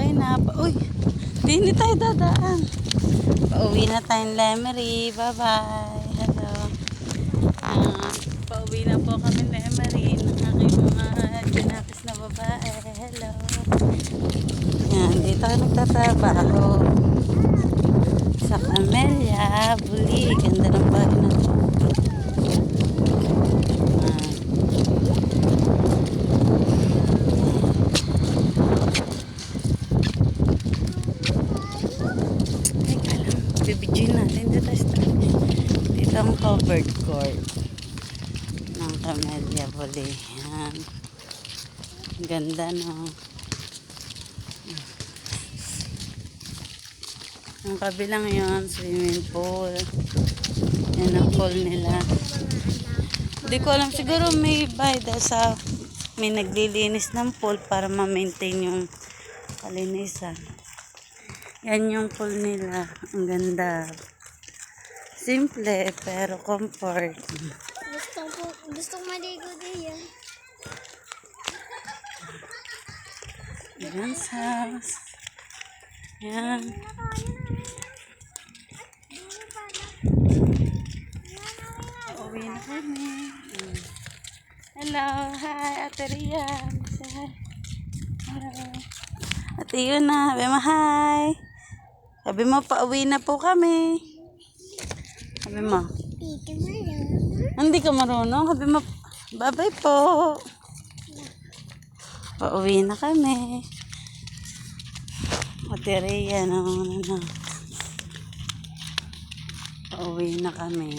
Okay na. Uy, hindi tayo dadaan. Pauwi na tayong Lemery. Bye-bye. Hello. Pauwi na po kami Lemery ng aking mga ginapis na babae. Hello. Yan, dito ako nagtatrabaho. Sa Camellia, Buli. Ganda ng bahay na to. Bibidyoin natin dito ang covered court ng Camellia Buli. Yan. Ganda, no? Ang kabilang yon swimming pool. Yan ang pool nila. Hindi ko alam, siguro may bayad sa may naglilinis ng pool para ma-maintain yung kalinisan. Yan yung pool nila. Ang ganda. Simple pero comfort. Gustong maligo din yan. Yan house. Yan. Uuwi na kami. Hello. Hi, Ate Rian. Say hi. Hello. Ate Yuna. Sabi mo hi. Sabi mo pauwi na po kami. Sabi mo. Hindi ka marunong. Sabi mo bye-bye po. Pauwi na kami. Ate Rian. Pauwi na kami.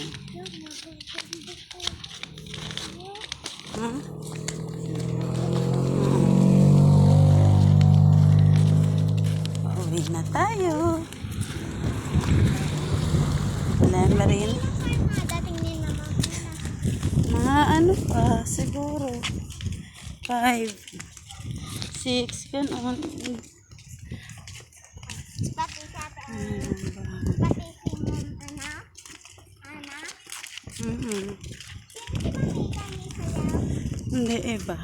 Pauwi na tayo. Lemery. Mga ano pa, siguro 5, 6, gano'n. Pati si Hindi iba.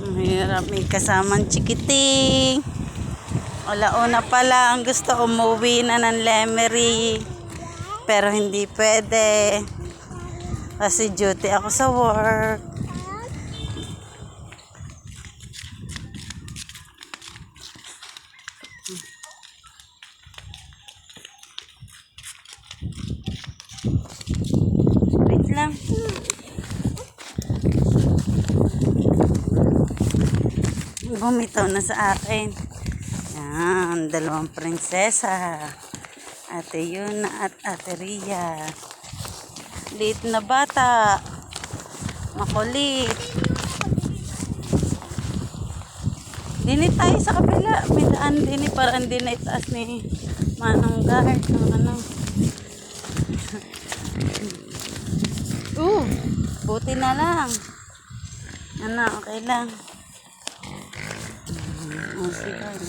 Mahirap, may kasamang chikiting. Una pa lang gusto umuwi na ng Lemery. Pero hindi pwede. Kasi duty ako sa work. Wait lang. Bumitaw na sa akin. Yan, dalawang prinsesa. Ate Yuna at Ate Ria. Liit na bata. Makulit. Dini tayo sa kabila. May daan dini para hindi na itaas ni Manong Guard. Ano. Buti na lang. Ano, okay lang. Sige.